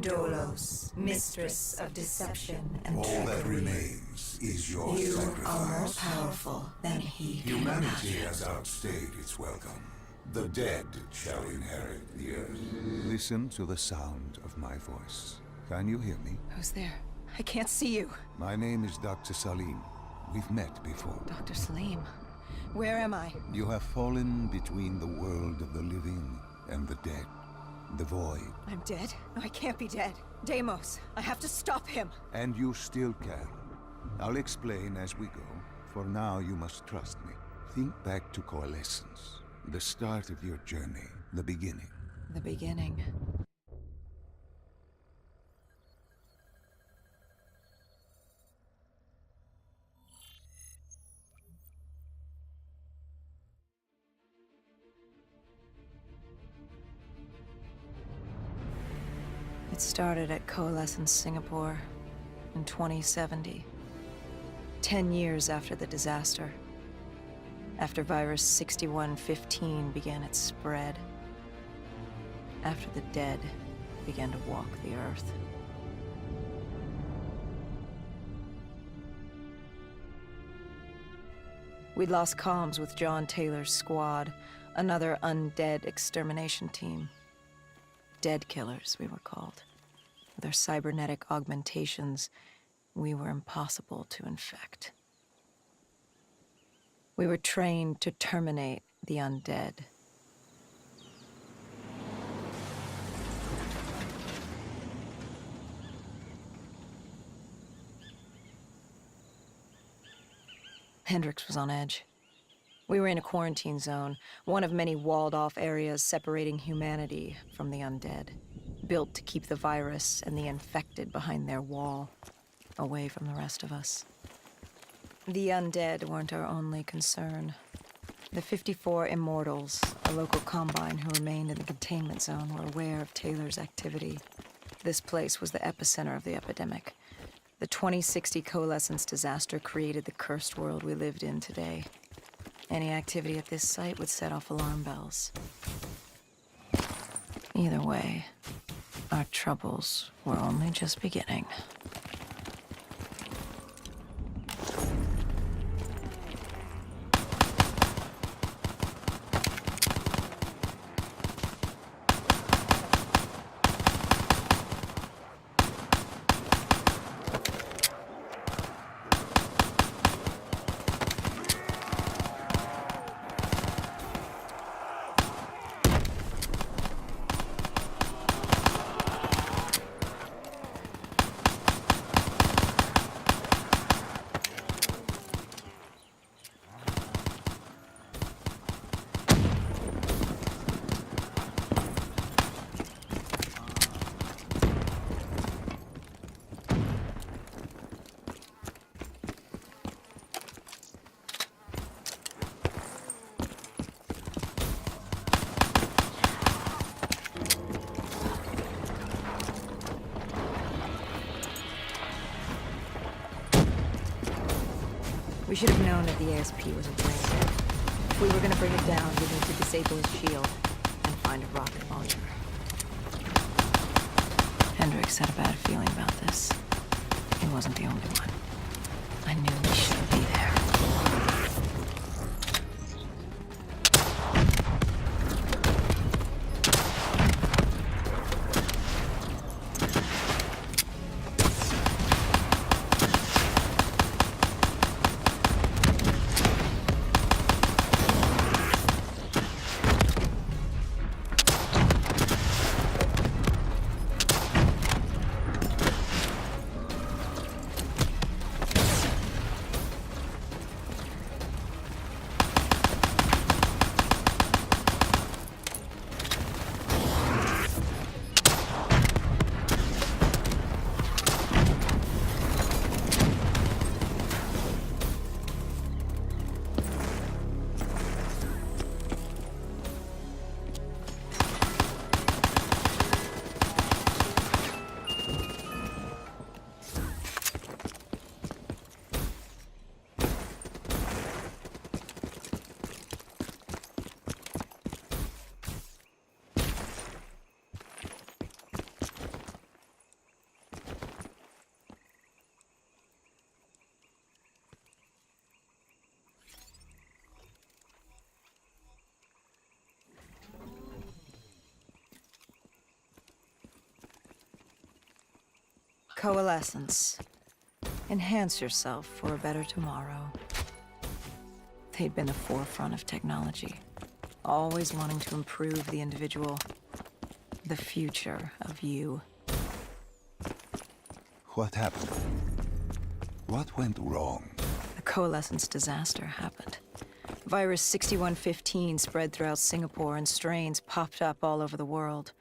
Dolos, mistress of deception and All trickery. that remains is your You sacrifice. are more powerful than he can Humanity imagine. has outstayed its welcome. The dead shall inherit the earth. Listen to the sound of my voice. Can you hear me? Who's there? I can't see you. My name is Dr. Salim. We've met before. Dr. Salim. Where am I? You have fallen between the world of the living and the dead. The void. I'm dead? No, I can't be dead. Deimos, I have to stop him. And you still can. I'll explain as we go. For now, you must trust me. Think back to Coalescence. The start of your journey. The beginning. The beginning. It started at Coalescence Singapore in 2070. 10 years after the disaster. After virus 6115 began its spread. After the dead began to walk the earth. We'd lost comms with John Taylor's squad, another undead extermination team. Dead killers, we were called. With our cybernetic augmentations, we were impossible to infect. We were trained to terminate the undead. Hendricks was on edge. We were in a quarantine zone, one of many walled-off areas separating humanity from the undead, built to keep the virus and the infected behind their wall, away from the rest of us. The undead weren't our only concern. The 54 Immortals, a local combine who remained in the containment zone, were aware of Taylor's activity. This place was the epicenter of the epidemic. The 2060 Coalescence disaster created the cursed world we lived in today. Any activity at this site would set off alarm bells. Either way, our troubles were only just beginning. We should have known that the ASP was a brain dead. If we were gonna bring it down, we need to disable his shield and find a rocket launcher. Hendricks had a bad feeling about this. He wasn't the only one. I knew we shouldn't be there. Coalescence. Enhance yourself for a better tomorrow. They'd been the forefront of technology, always wanting to improve the individual, the future of you. What happened? What went wrong? The Coalescence disaster happened. Virus 6115 spread throughout Singapore and strains popped up all over the world.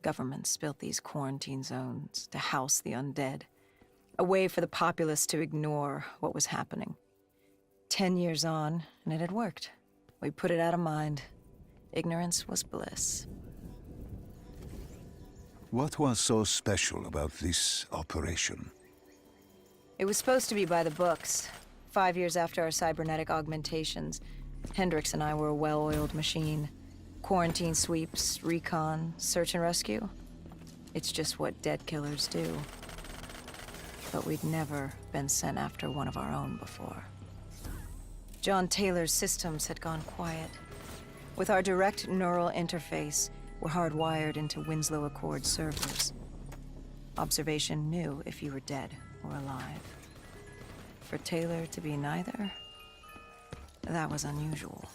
Governments built these quarantine zones to house the undead, a way for the populace to ignore what was happening. 10 years on, and it had worked. We put it out of mind. Ignorance was bliss. What was so special about this operation? It was supposed to be by the books. 5 years after our cybernetic augmentations, Hendricks and I were a well-oiled machine. Quarantine sweeps, recon, search and rescue. It's just what dead killers do. But we'd never been sent after one of our own before. John Taylor's systems had gone quiet. With our direct neural interface, we're hardwired into Winslow Accord servers. Observation knew if you were dead or alive. For Taylor to be neither, that was unusual.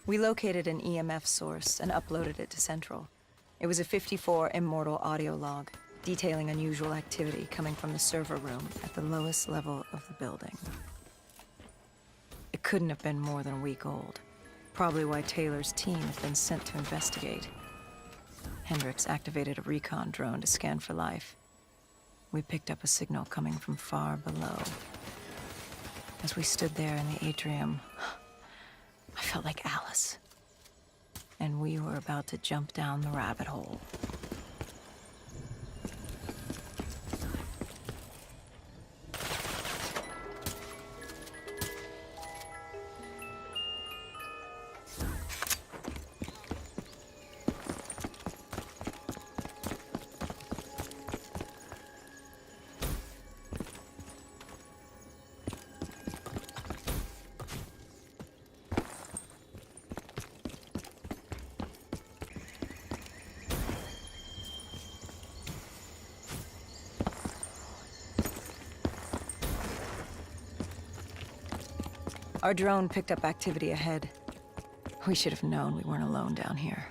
We located an EMF source and uploaded it to Central. It was a 54 immortal audio log, detailing unusual activity coming from the server room at the lowest level of the building. It couldn't have been more than a week old, probably why Taylor's team had been sent to investigate. Hendricks activated a recon drone to scan for life. We picked up a signal coming from far below. As we stood there in the atrium, I felt like Alice. And we were about to jump down the rabbit hole. Our drone picked up activity ahead. We should have known we weren't alone down here.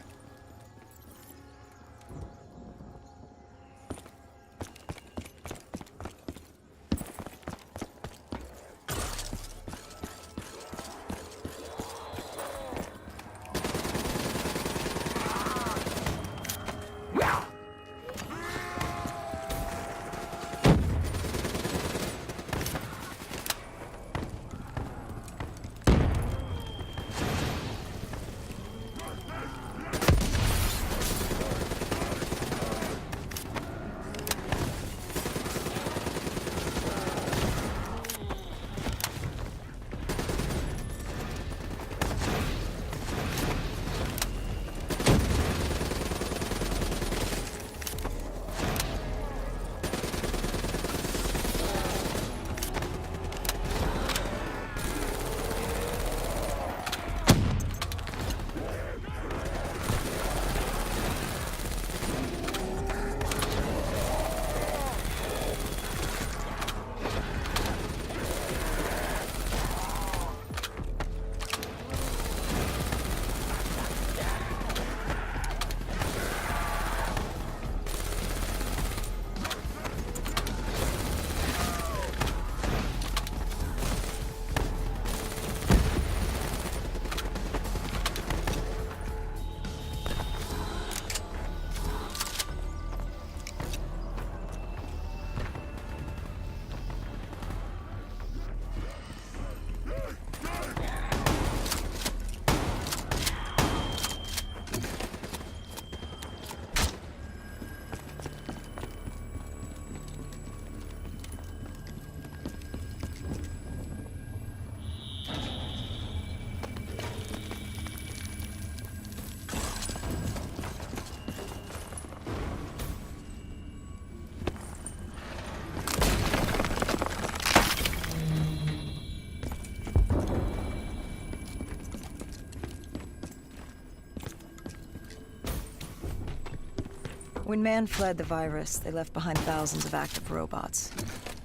When man fled the virus, they left behind thousands of active robots.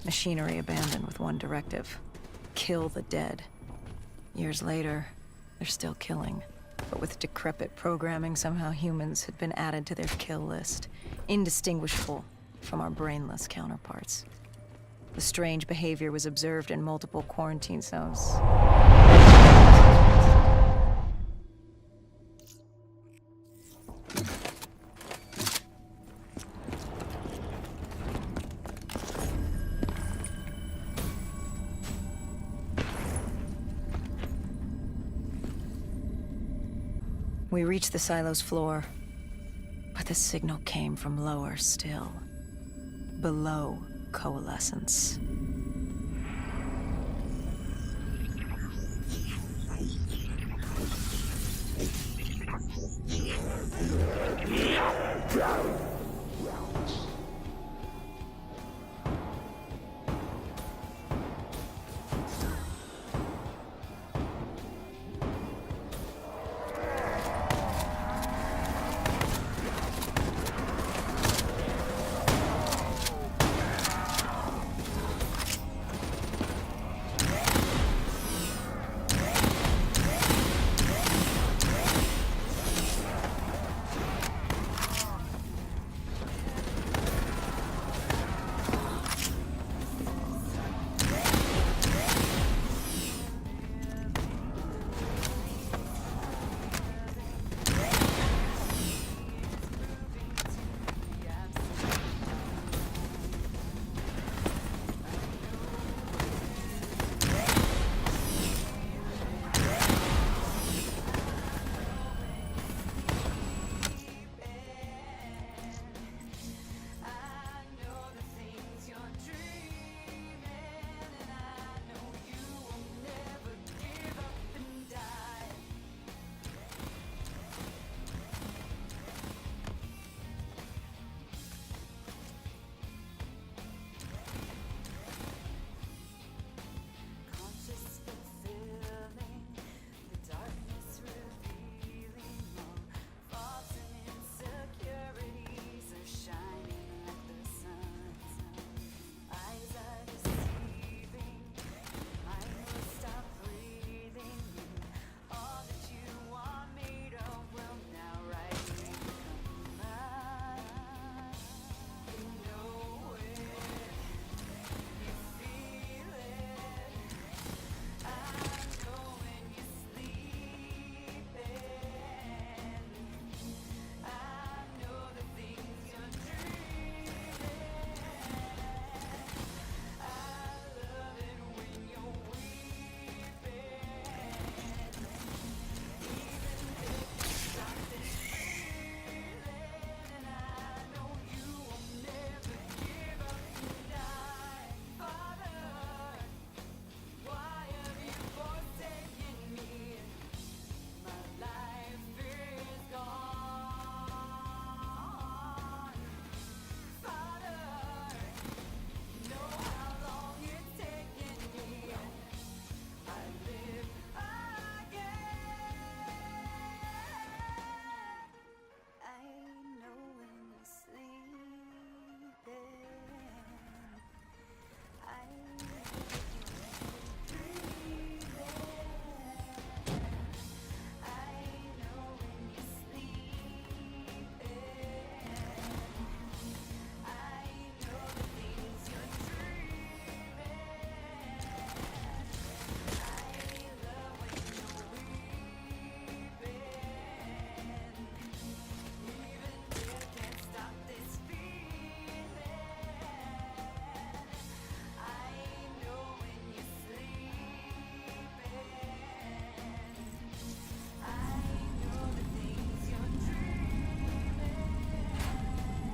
Machinery abandoned with one directive: kill the dead. Years later, they're still killing. But with decrepit programming, somehow humans had been added to their kill list, indistinguishable from our brainless counterparts. The strange behavior was observed in multiple quarantine zones. We reached the silo's floor, but the signal came from lower still, below coalescence.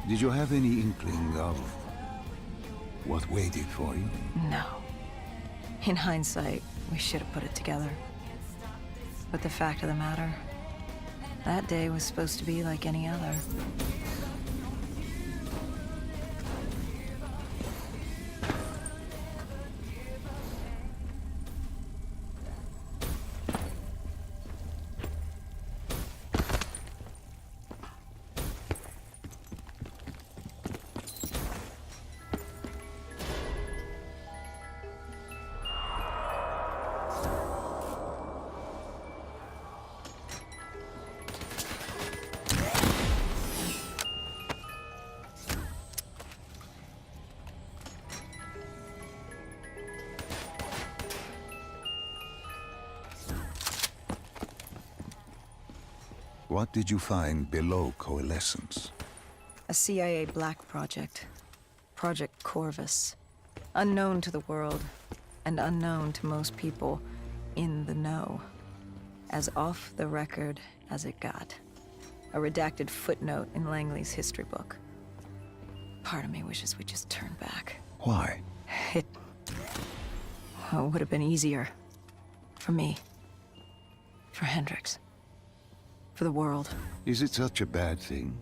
Did you have any inkling of what waited for you? No. In hindsight, we should have put it together. But the fact of the matter, that day was supposed to be like any other. What did you find below Coalescence? A CIA black project. Project Corvus. Unknown to the world, and unknown to most people in the know. As off the record as it got. A redacted footnote in Langley's history book. Part of me wishes we just turned back. Why? It would have been easier. For me. For Hendricks. For the world. Is it such a bad thing?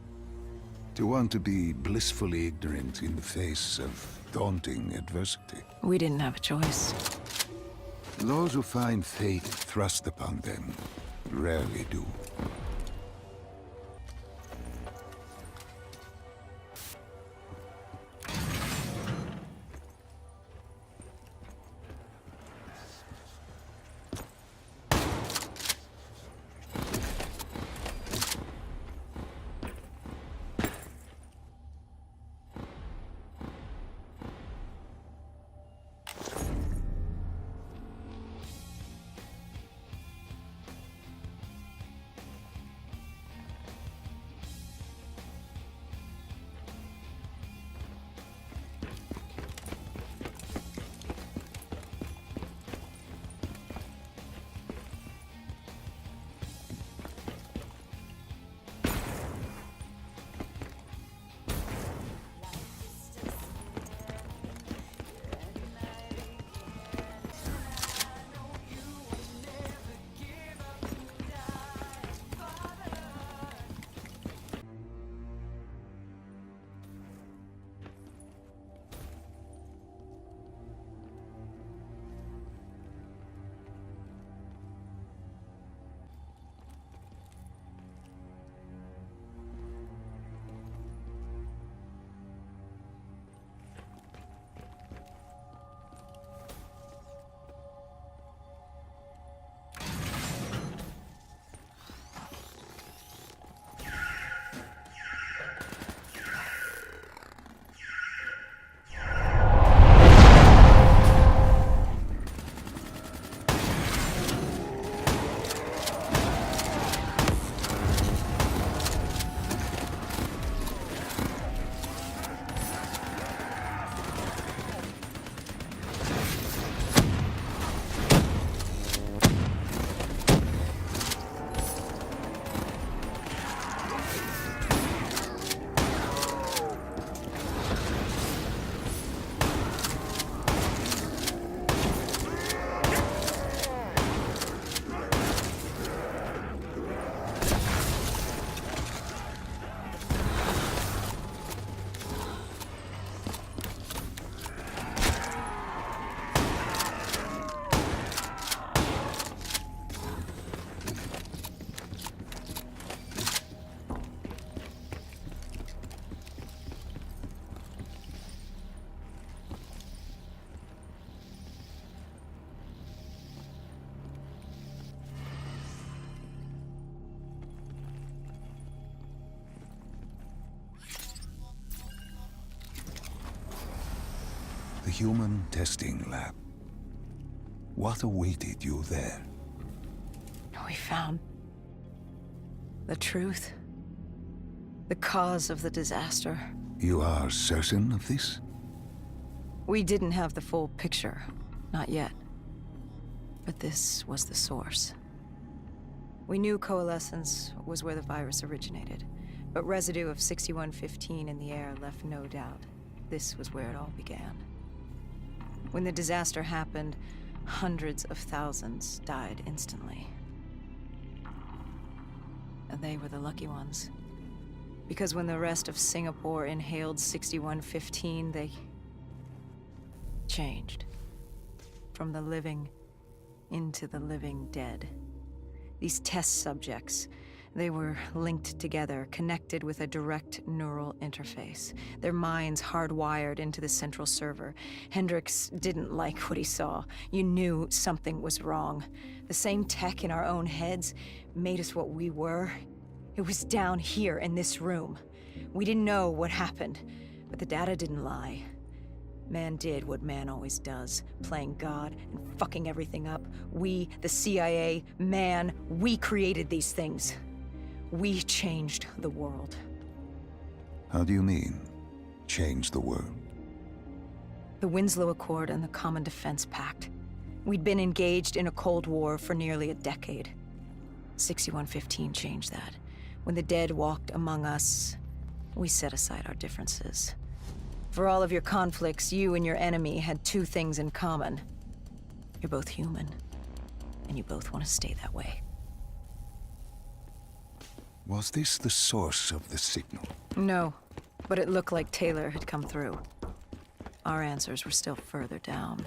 To want to be blissfully ignorant in the face of daunting adversity? We didn't have a choice. Those who find fate thrust upon them rarely do. The human testing lab. What awaited you there? We found the truth. The cause of the disaster. You are certain of this? We didn't have the full picture. Not yet. But this was the source. We knew Coalescence was where the virus originated, but residue of 6115 in the air left no doubt. This was where it all began. When the disaster happened, hundreds of thousands died instantly. And they were the lucky ones. Because when the rest of Singapore inhaled 6115, they changed. From the living into the living dead. These test subjects, they were linked together, connected with a direct neural interface. Their minds hardwired into the central server. Hendricks didn't like what he saw. You knew something was wrong. The same tech in our own heads made us what we were. It was down here in this room. We didn't know what happened, but the data didn't lie. Man did what man always does, playing God and fucking everything up. We, the CIA, man, we created these things. We changed the world. How do you mean, change the world? The Winslow Accord and the Common Defense Pact. We'd been engaged in a Cold War for nearly a decade. 6115 changed that. When the dead walked among us, we set aside our differences. For all of your conflicts, you and your enemy had two things in common. You're both human, and you both want to stay that way. Was this the source of the signal? No, but it looked like Taylor had come through. Our answers were still further down.